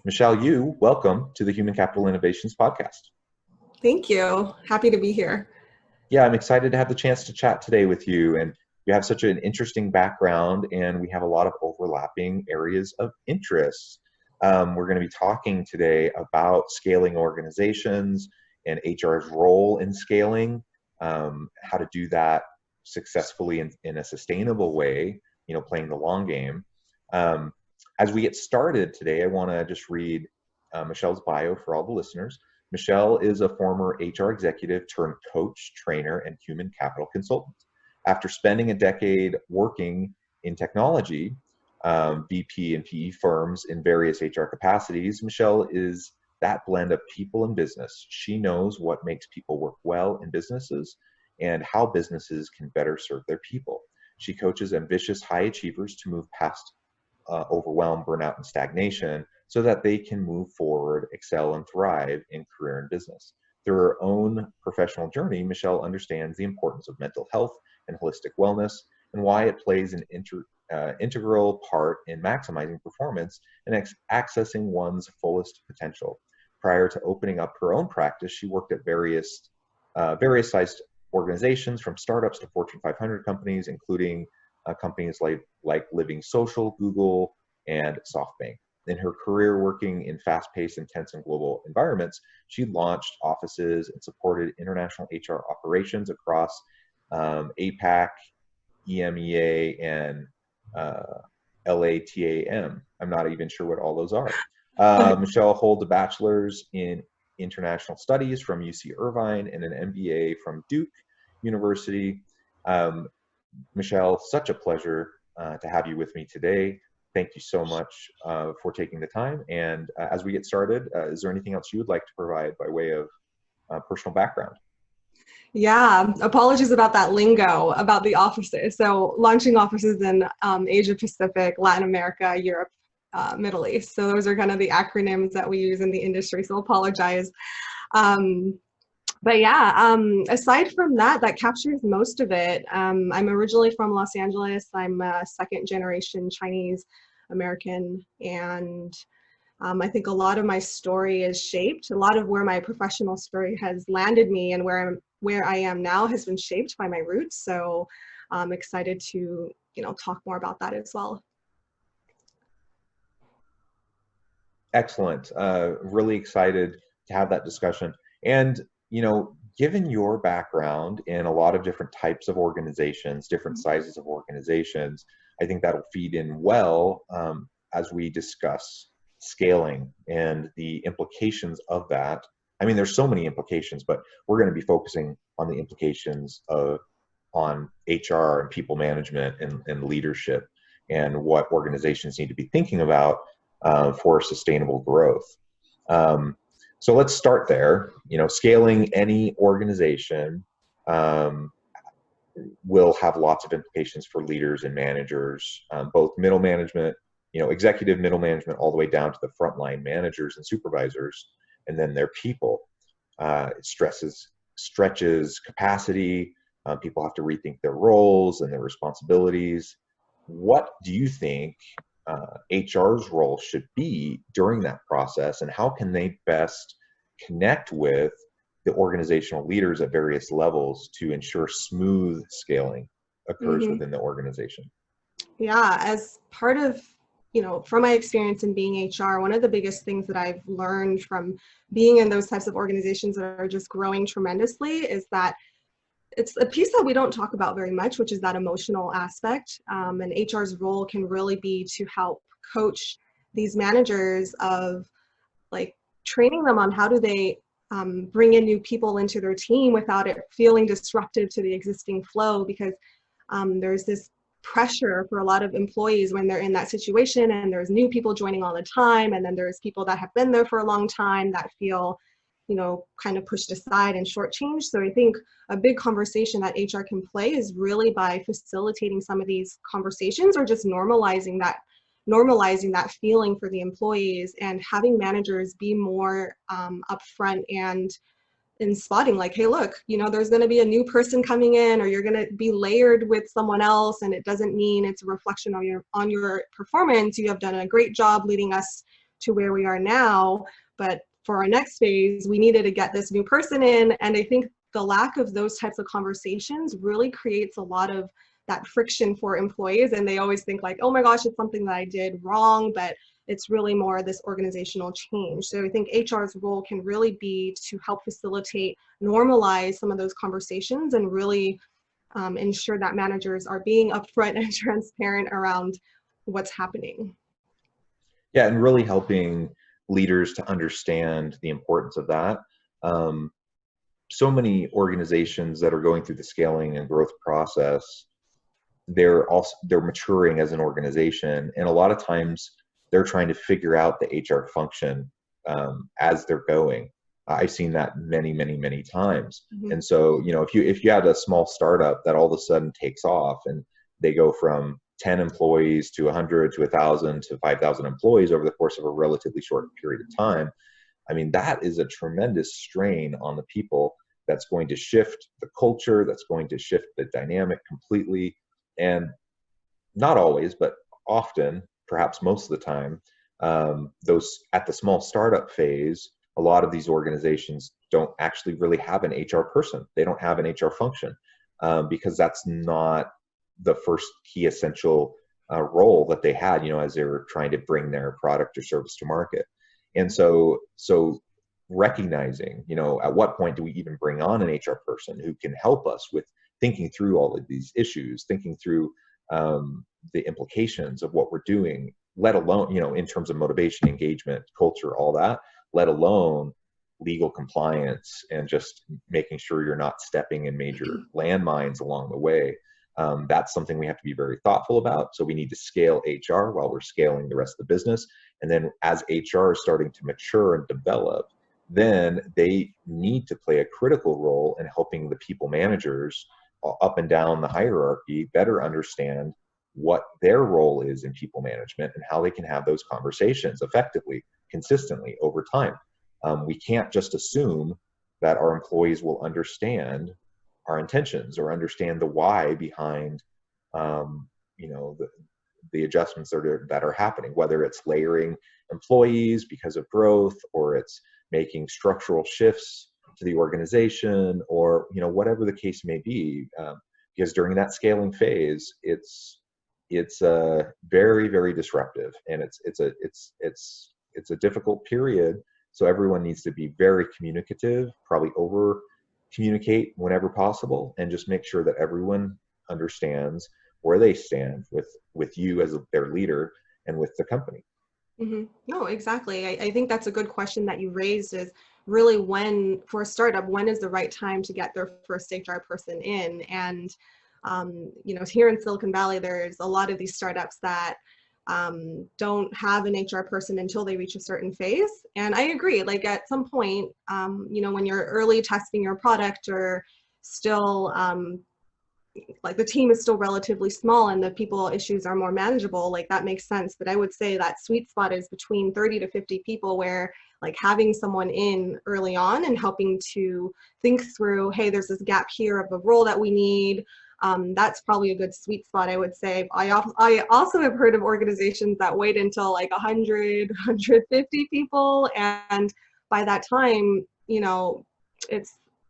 Michelle, welcome to the Human Capital Innovations podcast. Thank you. Happy to be here. Yeah, I'm excited to have the chance to chat today with you. And you have such an interesting background, and we have a lot of overlapping areas of interest. We're going to be talking today about scaling organizations and HR's role in scaling, how to do that successfully in a sustainable way, playing the long game. As we get started today, I want to just read Michelle's bio for all the listeners. Michelle is a former HR executive turned coach, trainer, and human capital consultant. After spending a decade working in technology, VP and PE firms in various HR capacities, Michelle is that blend of people and business. She knows what makes people work well in businesses and how businesses can better serve their people. She coaches ambitious high achievers to move past overwhelm, burnout, and stagnation so that they can move forward, excel, and thrive in career and business. Through her own professional journey, Michelle understands the importance of mental health and holistic wellness and why it plays an integral part in maximizing performance and accessing one's fullest potential. Prior to opening up her own practice, she worked at various sized organizations, from startups to Fortune 500 companies, including companies like Living Social, Google, and SoftBank. In her career working in fast-paced, intense, and global environments, she launched offices and supported international HR operations across APAC, EMEA, and LATAM. I'm not even sure what all those are. Michelle holds a bachelor's in international studies from UC Irvine and an MBA from Duke University. Michelle, such a pleasure to have you with me today. Thank you so much for taking the time. And as we get started, is there anything else you would like to provide by way of personal background? Yeah, apologies about that lingo about the offices. So launching offices in Asia Pacific, Latin America, Europe, Middle East. So those are kind of the acronyms that we use in the industry. So apologize. But yeah, aside from that, that captures most of it. I'm originally from Los Angeles. I'm a second generation Chinese American, and I think a lot of my story is shaped. A lot of where my professional story has landed me and where I am now has been shaped by my roots. So I'm excited to talk more about that as well. Excellent. Really excited to have that discussion. And given your background in a lot of different types of organizations, different sizes of organizations, I think that'll feed in well as we discuss scaling and the implications of that. I mean, there's so many implications, but we're going to be focusing on the implications on HR and people management and leadership and what organizations need to be thinking about for sustainable growth. So let's start there. Scaling any organization will have lots of implications for leaders and managers, both middle management, executive middle management, all the way down to the frontline managers and supervisors, and then their people. It stretches capacity. People have to rethink their roles and their responsibilities. What do you think HR's role should be during that process, and how can they best connect with the organizational leaders at various levels to ensure smooth scaling occurs within the organization? Yeah, as part of, from my experience in being HR, one of the biggest things that I've learned from being in those types of organizations that are just growing tremendously is that it's a piece that we don't talk about very much, which is that emotional aspect. And HR's role can really be to help coach these managers of training them on how do they bring in new people into their team without it feeling disruptive to the existing flow, because there's this pressure for a lot of employees when they're in that situation, and there's new people joining all the time, and then there's people that have been there for a long time that feel kind of pushed aside and shortchanged. So I think a big conversation that HR can play is really by facilitating some of these conversations, or just normalizing that feeling for the employees, and having managers be more upfront and in spotting, hey, look, there's going to be a new person coming in, or you're going to be layered with someone else, and it doesn't mean it's a reflection on your performance. You have done a great job leading us to where we are now. But for our next phase, we needed to get this new person in. And I think the lack of those types of conversations really creates a lot of that friction for employees. And they always think like, oh my gosh, it's something that I did wrong, but it's really more this organizational change. So I think HR's role can really be to help facilitate, normalize some of those conversations and really ensure that managers are being upfront and transparent around what's happening. Yeah, and really helping leaders to understand the importance of that. Um, so many organizations that are going through the scaling and growth process, they're maturing as an organization, and a lot of times they're trying to figure out the HR function as they're going. I've seen that many times. Mm-hmm. And so, if you had a small startup that all of a sudden takes off and they go from 10 employees to 100 to 1,000 to 5,000 employees over the course of a relatively short period of time, I mean, that is a tremendous strain on the people. That's going to shift the culture, that's going to shift the dynamic completely. And not always, but often, perhaps most of the time, those at the small startup phase, a lot of these organizations don't actually really have an HR person. They don't have an HR function because that's not the first key essential role that they had, as they were trying to bring their product or service to market. And so recognizing, at what point do we even bring on an HR person who can help us with thinking through all of these issues, thinking through the implications of what we're doing, let alone, in terms of motivation, engagement, culture, all that, let alone legal compliance and just making sure you're not stepping in major landmines along the way. That's something we have to be very thoughtful about. So we need to scale HR while we're scaling the rest of the business. And then as HR is starting to mature and develop, then they need to play a critical role in helping the people managers up and down the hierarchy better understand what their role is in people management and how they can have those conversations effectively, consistently over time. We can't just assume that our employees will understand our intentions or understand the why behind the adjustments that are happening, whether it's layering employees because of growth, or it's making structural shifts to the organization, or whatever the case may be. Because during that scaling phase, it's very disruptive, and it's a difficult period. So everyone needs to be very communicative, probably over communicate whenever possible, and just make sure that everyone understands where they stand with you as their leader and with the company. Mm-hmm. No, exactly. I think that's a good question that you raised, is really for a startup, when is the right time to get their first HR person in? And, here in Silicon Valley, there's a lot of these startups that don't have an HR person until they reach a certain phase. And I agree, like at some point, when you're early testing your product, or still, like the team is still relatively small and the people issues are more manageable, like that makes sense. But I would say that sweet spot is between 30 to 50 people, where like having someone in early on and helping to think through, hey, there's this gap here of a role that we need. That's probably a good sweet spot, I would say. I also have heard of organizations that wait until like 100, 150 people. And by that time,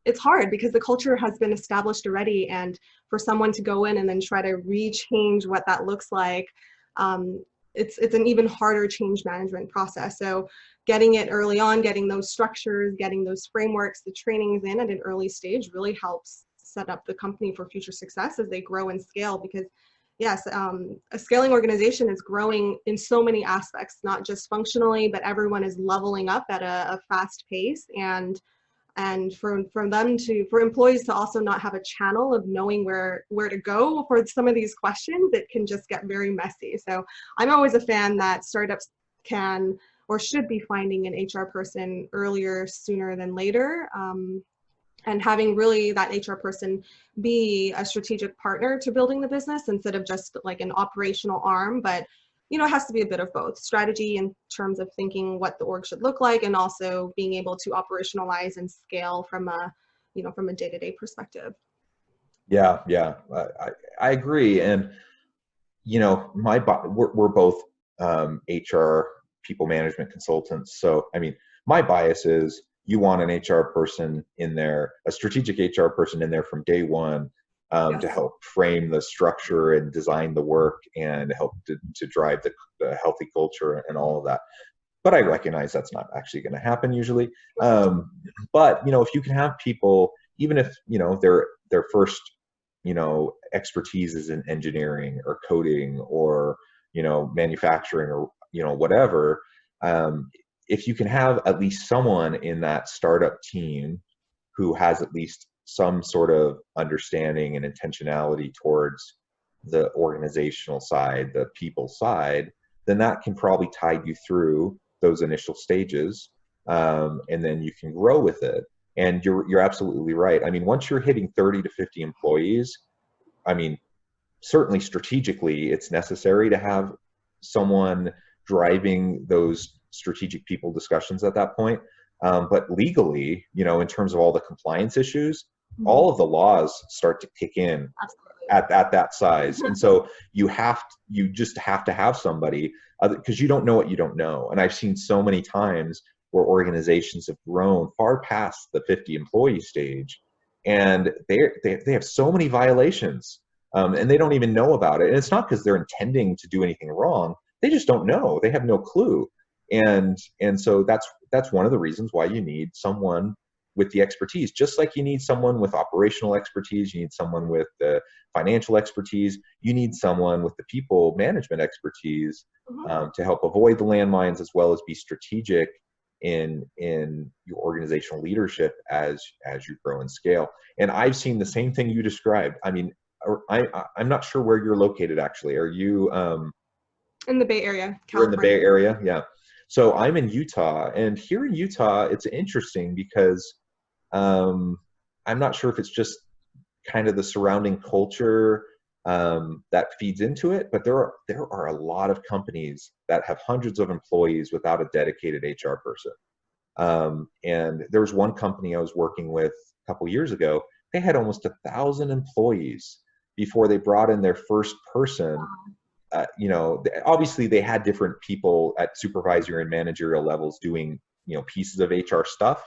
it's hard because the culture has been established already. And for someone to go in and then try to re-change what that looks like, it's an even harder change management process. So getting it early on, getting those structures, getting those frameworks, the trainings in at an early stage really helps set up the company for future success as they grow and scale. Because yes, a scaling organization is growing in so many aspects, not just functionally, but everyone is leveling up at a fast pace. And for employees to also not have a channel of knowing where to go for some of these questions, it can just get very messy. So I'm always a fan that startups can or should be finding an HR person earlier, sooner than later, and having really that HR person be a strategic partner to building the business instead of just like an operational arm. But it has to be a bit of both strategy in terms of thinking what the org should look like, and also being able to operationalize and scale from a day-to-day perspective. Yeah, I agree. And we're both HR people management consultants. So, I mean, my bias is you want an HR person in there, a strategic HR person in there from day one, to Yes. help frame the structure and design the work and help to drive the healthy culture and all of that. But I recognize that's not actually going to happen usually. But if you can have people, even if their first expertise is in engineering or coding or manufacturing or whatever, if you can have at least someone in that startup team who has at least some sort of understanding and intentionality towards the organizational side, the people side, then that can probably tide you through those initial stages, and then you can grow with it. And you're absolutely right. I mean, once you're hitting 30 to 50 employees, I mean, certainly strategically, it's necessary to have someone driving those strategic people discussions at that point. But legally, in terms of all the compliance issues, all of the laws start to kick in at that size. And so you just have to have somebody, because you don't know what you don't know. And I've seen so many times where organizations have grown far past the 50 employee stage, and they have so many violations, and they don't even know about it. And it's not because they're intending to do anything wrong. They just don't know. They have no clue. And so that's one of the reasons why you need someone with the expertise. Just like you need someone with operational expertise, you need someone with the financial expertise, you need someone with the people management expertise, to help avoid the landmines, as well as be strategic in your organizational leadership as you grow and scale. And I've seen the same thing you described. I mean, I'm not sure where you're located actually. Are you in the Bay Area, California? You're in the Bay Area, yeah. So I'm in Utah, and here in Utah, it's interesting because I'm not sure if it's just kind of the surrounding culture that feeds into it, but there are a lot of companies that have hundreds of employees without a dedicated HR person. And there was one company I was working with a couple years ago. They had almost 1,000 employees before they brought in their first person. Obviously they had different people at supervisory and managerial levels doing pieces of HR stuff,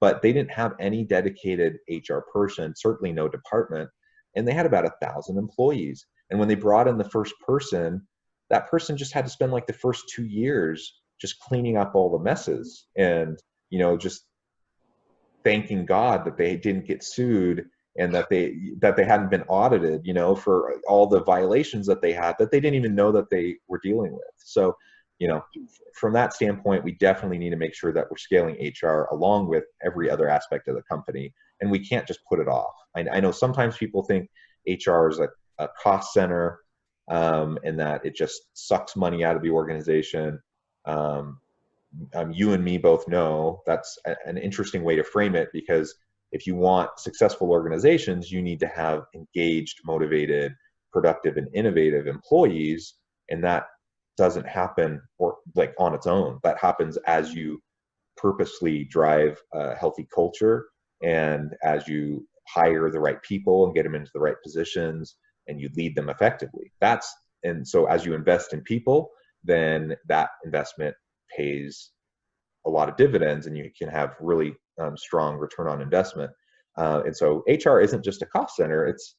but they didn't have any dedicated HR person, certainly no department, and they had about 1,000 employees. And when they brought in the first person, that person just had to spend like the first 2 years just cleaning up all the messes and just thanking God that they didn't get sued and that they hadn't been audited, for all the violations that they had that they didn't even know that they were dealing with. So, from that standpoint, we definitely need to make sure that we're scaling HR along with every other aspect of the company, and we can't just put it off. I know sometimes people think HR is a cost center, and that it just sucks money out of the organization. You and me both know that's an interesting way to frame it, because if you want successful organizations, you need to have engaged, motivated, productive, and innovative employees. And that doesn't happen on its own. That happens as you purposely drive a healthy culture, and as you hire the right people and get them into the right positions, and you lead them effectively. And so as you invest in people, then that investment pays a lot of dividends, and you can have really strong return on investment. And so HR isn't just a cost center. It's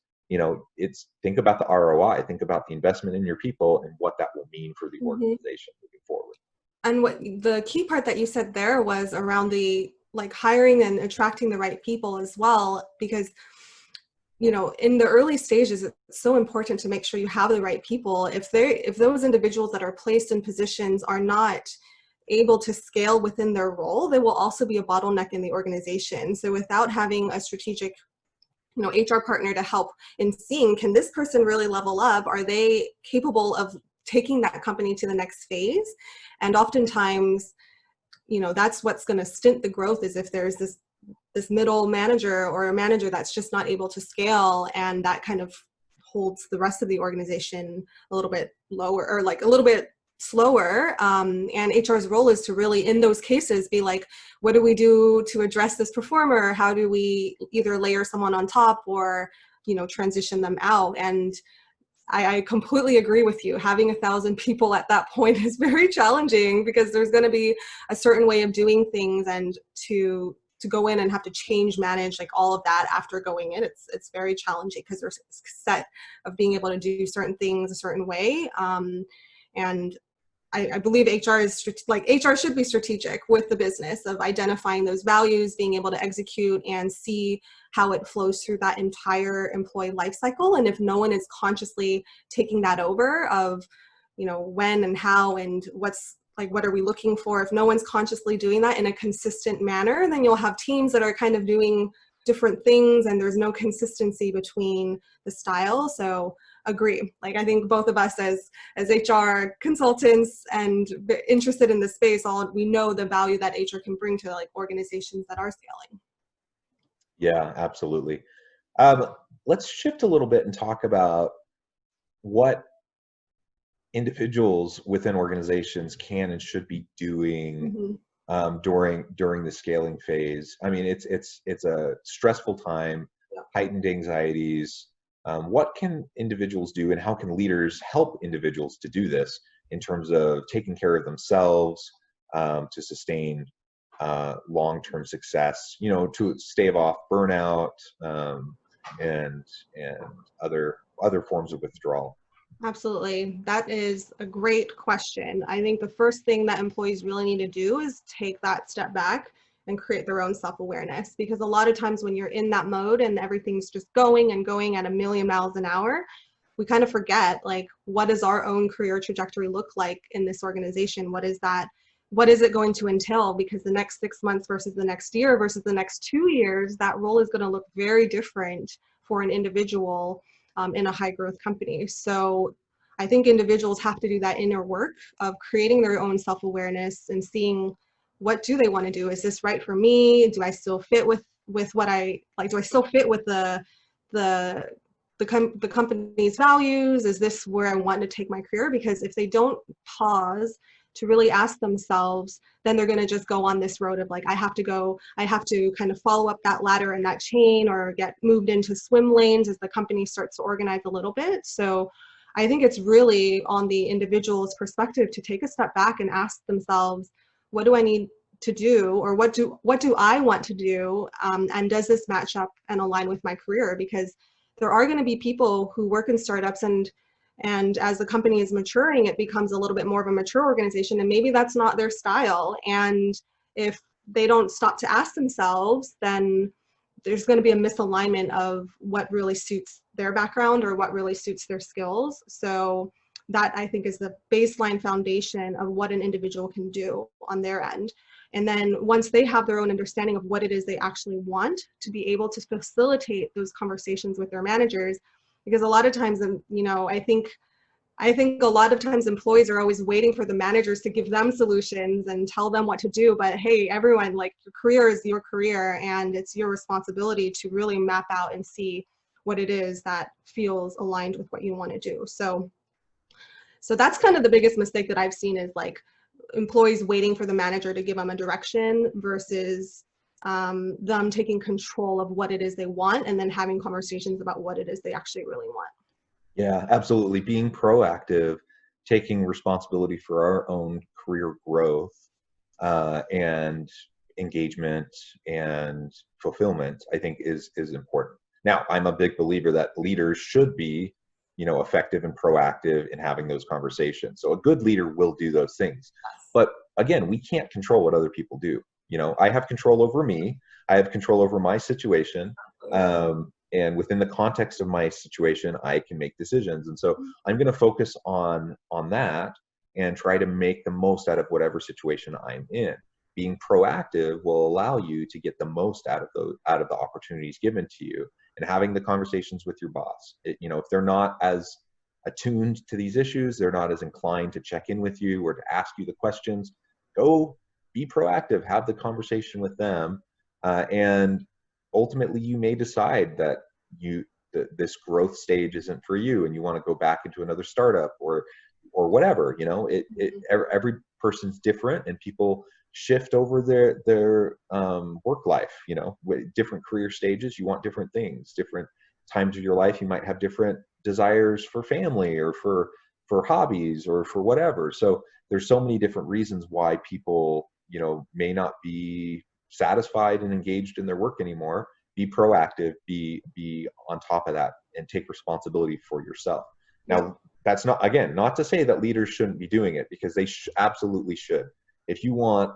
think about the ROI, think about the investment in your people and what that will mean for the organization moving forward. And what the key part that you said there was around the hiring and attracting the right people as well, because in the early stages, it's so important to make sure you have the right people. If those individuals that are placed in positions are not able to scale within their role, they will also be a bottleneck in the organization. So without having a strategic HR partner to help in seeing, can this person really level up? Are they capable of taking that company to the next phase? And oftentimes, that's what's going to stint the growth, is if there's this middle manager or a manager that's just not able to scale, and that kind of holds the rest of the organization a little bit lower, or a little bit slower. And HR's role is to really, in those cases, be like, what do we do to address this performer? How do we either layer someone on top or, transition them out? And I completely agree with you. Having 1,000 people at that point is very challenging because there's going to be a certain way of doing things, and to go in and have to change manage like all of that after going in, it's very challenging because there's a set of being able to do certain things a certain way. And I believe HR is like HR should be strategic with the business of identifying those values, being able to execute and see how it flows through that entire employee life cycle. And if no one is consciously taking that over of, when and how and what's like, what are we looking for? If no one's consciously doing that in a consistent manner, then you'll have teams that are kind of doing different things and there's no consistency between the style. So agree. Like, I think both of us as HR consultants and interested in this space, we know the value that HR can bring to like organizations that are scaling. Yeah, absolutely. Let's shift a little bit and talk about what individuals within organizations can and should be doing during the scaling phase. I mean, it's a stressful time, heightened anxieties. What can individuals do, and how can leaders help individuals to do this in terms of taking care of themselves to sustain long-term success? To stave off burnout and other forms of withdrawal. Absolutely. That is a great question. I think the first thing that employees really need to do is take that step back and create their own self-awareness, because a lot of times when you're in that mode and everything's just going and going at a million miles an hour, we kind of forget, like, what does our own career trajectory look like in this organization? What is that? What is it going to entail? Because the next 6 months versus the next year versus the next 2 years, that role is going to look very different for an individual in a high growth company. So I think individuals have to do that inner work of creating their own self-awareness and seeing, what do they want to do? Is this right for me? Do I still fit with what I like? Do I still fit with the company's values? Is this where I want to take my career? Because if they don't pause to really ask themselves, then they're going to just go on this road of like, I have to kind of follow up that ladder and that chain, or get moved into swim lanes as the company starts to organize a little bit. So I think it's really on the individual's perspective to take a step back and ask themselves, what do I need to do, or what do I want to do, and does this match up and align with my career? Because there are going to be people who work in startups, and as the company is maturing, it becomes a little bit more of a mature organization, and maybe that's not their style. And if they don't stop to ask themselves, then there's going to be a misalignment of what really suits their background or what really suits their skills. So that, I think, is the baseline foundation of what an individual can do on their end. And then once they have their own understanding of what it is they actually want, to be able to facilitate those conversations with their managers. Because a lot of times, I think a lot of times employees are always waiting for the managers to give them solutions and tell them what to do. But hey, everyone, like, your career is your career, and it's your responsibility to really map out and see what it is that feels aligned with what you want to do. So that's kind of the biggest mistake that I've seen, is like employees waiting for the manager to give them a direction versus them taking control of what it is they want, and then having conversations about what it is they actually really want. Yeah, absolutely. Being proactive, taking responsibility for our own career growth and engagement and fulfillment, I think is important. Now, I'm a big believer that leaders should be, effective and proactive in having those conversations. So a good leader will do those things. But again, we can't control what other people do. I have control over me. I have control over my situation. And within the context of my situation, I can make decisions. And so I'm going to focus on that and try to make the most out of whatever situation I'm in. Being proactive will allow you to get the most out of the opportunities given to you, and having the conversations with your boss. If they're not as attuned to these issues, they're not as inclined to check in with you or to ask you the questions, go be proactive, have the conversation with them. And ultimately you may decide that this growth stage isn't for you and you want to go back into another startup or whatever. Every person's different, and people shift over their work life. With different career stages, you want different things. Different times of your life, you might have different desires for family or for hobbies or for whatever. So there's so many different reasons why people, may not be satisfied and engaged in their work anymore. Be proactive, be on top of that, and take responsibility for yourself. Yep. Now, that's not, again, not to say that leaders shouldn't be doing it, because they absolutely should. If you want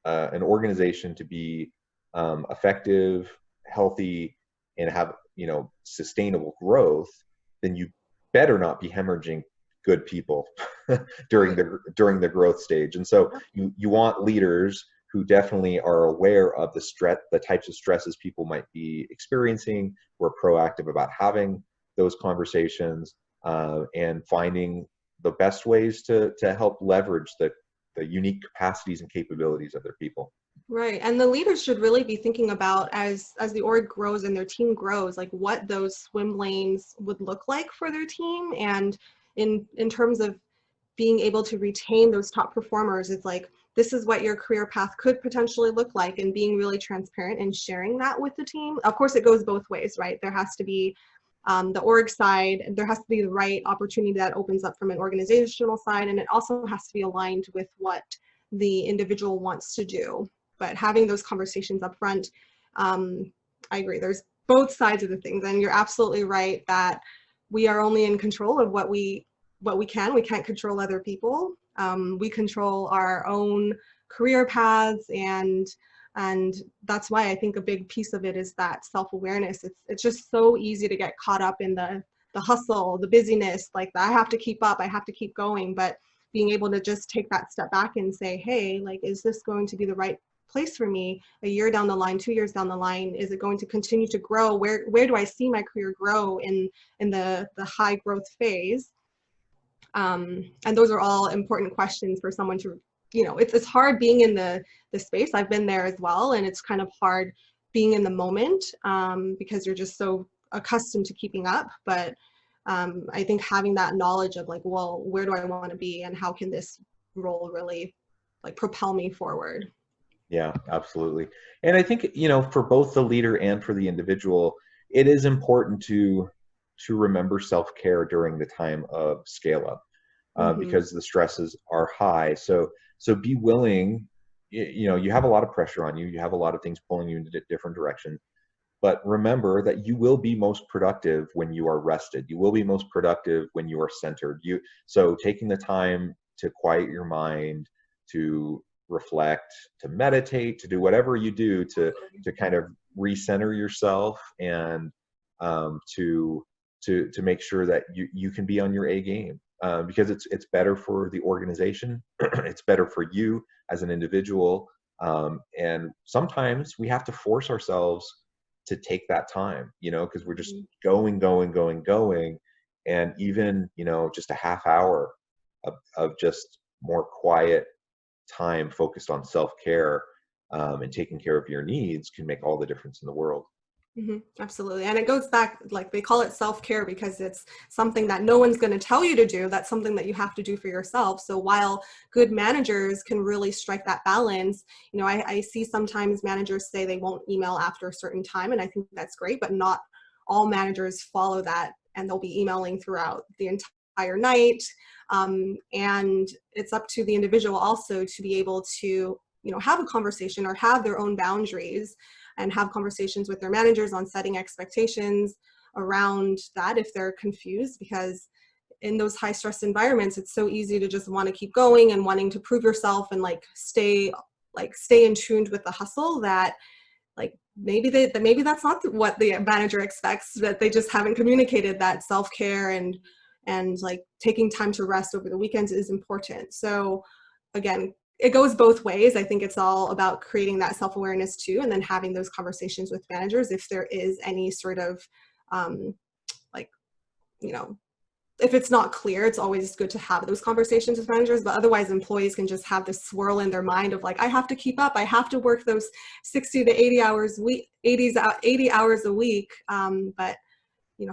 an organization to be effective, healthy, and have sustainable growth, then you better not be hemorrhaging good people during the growth stage. And so you want leaders who definitely are aware of the types of stresses people might be experiencing, who are proactive about having those conversations, and finding the best ways to help leverage the unique capacities and capabilities of their people. Right. And the leaders should really be thinking about, as the org grows and their team grows, like what those swim lanes would look like for their team. And in terms of being able to retain those top performers, it's like, this is what your career path could potentially look like, and being really transparent and sharing that with the team. Of course, it goes both ways, right? There has to be the org side, and there has to be the right opportunity that opens up from an organizational side, and it also has to be aligned with what the individual wants to do. But having those conversations up front, I agree, there's both sides of the things, and you're absolutely right that we are only in control of what we can. We can't control other people. We control our own career paths, and that's why I think a big piece of it is that self-awareness. It's just so easy to get caught up in the hustle, the busyness, like I have to keep up, I have to keep going. But being able to just take that step back and say, hey, like, is this going to be the right place for me a year down the line, 2 years down the line? Is it going to continue to grow? Where do I see my career grow in the high growth phase? And those are all important questions for someone to, it's hard being in the space. I've been there as well, and it's kind of hard being in the moment, because you're just so accustomed to keeping up. But I think having that knowledge of like, well, where do I want to be, and how can this role really like propel me forward? Yeah, absolutely. And I think, for both the leader and for the individual, it is important to remember self-care during the time of scale up, Mm-hmm. because the stresses are high. So be willing, you have a lot of pressure on you. You have a lot of things pulling you into different directions. But remember that you will be most productive when you are rested. You will be most productive when you are centered. So taking the time to quiet your mind, to reflect, to meditate, to do whatever you do to kind of recenter yourself, and to make sure that you can be on your A game, because it's better for the organization, it's better for you as an individual, and sometimes we have to force ourselves to take that time, because we're just going, and even just a half hour of just more quiet time focused on self-care, and taking care of your needs can make all the difference in the world. Mm-hmm. Absolutely. And it goes back, like they call it self-care because it's something that no one's going to tell you to do. That's something that you have to do for yourself. So while good managers can really strike that balance, I see sometimes managers say they won't email after a certain time, and I think that's great, but not all managers follow that, and they'll be emailing throughout the entire night. And it's up to the individual also to be able to, have a conversation or have their own boundaries, and have conversations with their managers on setting expectations around that if they're confused. Because in those high stress environments, it's so easy to just want to keep going and wanting to prove yourself and stay in tuned with the hustle, that maybe that's not what the manager expects, that they just haven't communicated that self-care and taking time to rest over the weekends is important. So again, it goes both ways. I think it's all about creating that self-awareness too, and then having those conversations with managers if there is any sort of like, if it's not clear. It's always good to have those conversations with managers, but otherwise employees can just have this swirl in their mind of I have to keep up, I have to work those 60 to 80 hours 80 hours a week. But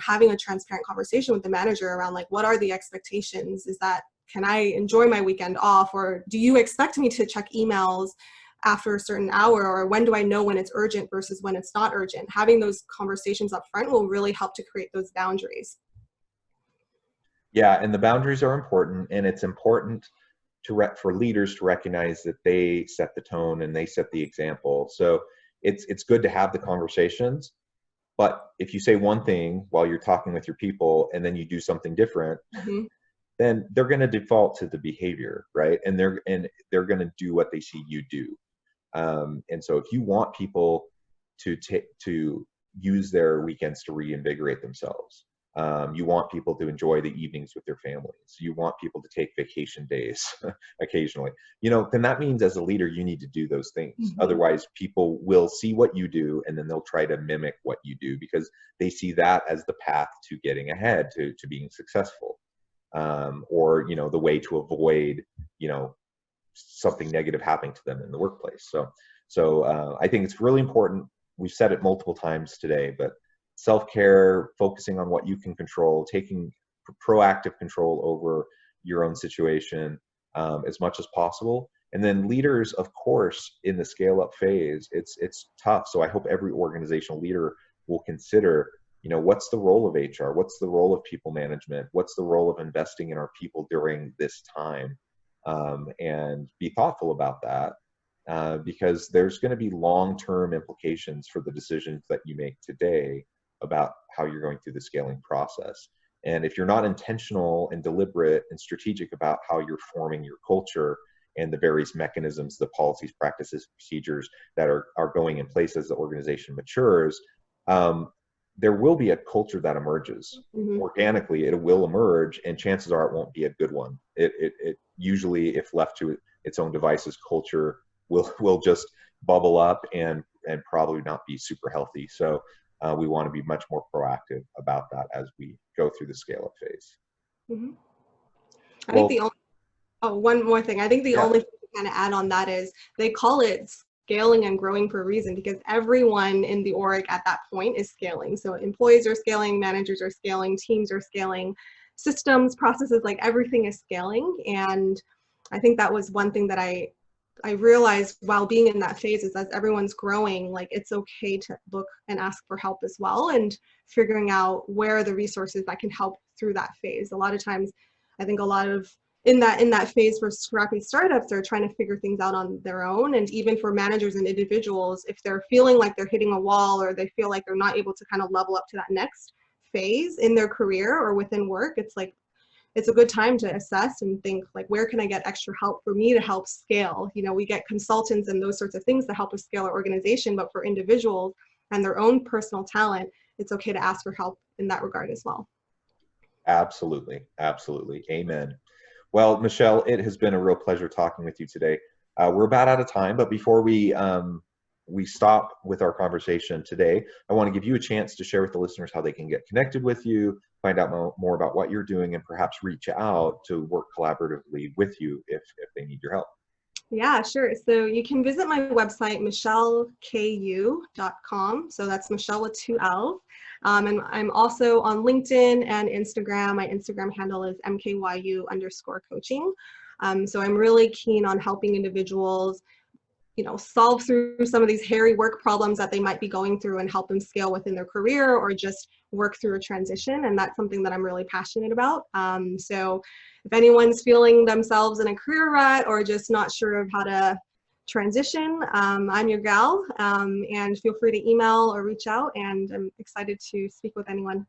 having a transparent conversation with the manager around what are the expectations? Is that, can I enjoy my weekend off? Or do you expect me to check emails after a certain hour? Or when do I know when it's urgent versus when it's not urgent? Having those conversations up front will really help to create those boundaries. Yeah, and the boundaries are important, and it's important for leaders to recognize that they set the tone and they set the example. So it's good to have the conversations, but if you say one thing while you're talking with your people and then you do something different, Hmm. then they're going to default to the behavior, right? And they're going to do what they see you do. And so if you want people to use their weekends to reinvigorate themselves, you want people to enjoy the evenings with their families. You want people to take vacation days occasionally. Then that means as a leader, you need to do those things. Hmm. Otherwise, people will see what you do and then they'll try to mimic what you do because they see that as the path to getting ahead, to being successful, or the way to avoid you know something negative happening to them in the workplace. So I think it's really important. We've said it multiple times today, but self-care, focusing on what you can control, taking proactive control over your own situation, as much as possible. And then leaders, of course, in the scale up phase, it's tough. So I hope every organizational leader will consider, what's the role of HR? What's the role of people management? What's the role of investing in our people during this time? And be thoughtful about that, because there's going to be long-term implications for the decisions that you make today about how you're going through the scaling process. And if you're not intentional and deliberate and strategic about how you're forming your culture and the various mechanisms, the policies, practices, procedures that are going in place as the organization matures, there will be a culture that emerges Hmm. organically. It will emerge, and chances are it won't be a good one. It usually, if left to its own devices, culture will just bubble up and probably not be super healthy. So we want to be much more proactive about that as we go through the scale up phase. Hmm. I think Well, the only Oh, one more thing. I think the yeah, only thing to kind of add on that is they call it scaling and growing for a reason because everyone in the org at that point is scaling. So employees are scaling, managers are scaling, teams are scaling, systems, processes, like everything is scaling. And I think that was one thing that I realized while being in that phase is as everyone's growing, like it's okay to look and ask for help as well and figuring out where are the resources that can help through that phase. A lot of times, I think a lot of in that phase for scrappy startups are trying to figure things out on their own. And even for managers and individuals, if they're feeling like they're hitting a wall or they feel like they're not able to kind of level up to that next phase in their career or within work, it's like it's a good time to assess and think like, where can I get extra help for me to help scale? We get consultants and those sorts of things to help us scale our organization, but for individuals and their own personal talent, it's okay to ask for help in that regard as well. absolutely, absolutely, amen. Well, Michelle, it has been a real pleasure talking with you today. We're about out of time, but before we stop with our conversation today, I want to give you a chance to share with the listeners how they can get connected with you, find out more about what you're doing, and perhaps reach out to work collaboratively with you if they need your help. Yeah, sure. So you can visit my website, michelleku.com. So that's Michelle with two L's. And I'm also on LinkedIn and Instagram. My Instagram handle is mkyu_coaching. So I'm really keen on helping individuals solve through some of these hairy work problems that they might be going through and help them scale within their career or just work through a transition. And that's something that I'm really passionate about. So if anyone's feeling themselves in a career rut or just not sure of how to transition, I'm your gal, and feel free to email or reach out, and I'm excited to speak with anyone.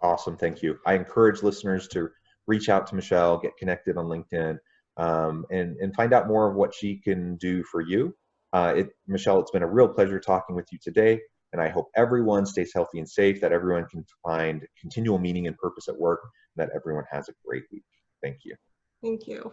Awesome, thank you. I encourage listeners to reach out to Michelle, get connected on LinkedIn, and find out more of what she can do for you. Michelle, it's been a real pleasure talking with you today, and I hope everyone stays healthy and safe, that everyone can find continual meaning and purpose at work, and that everyone has a great week. Thank you. Thank you.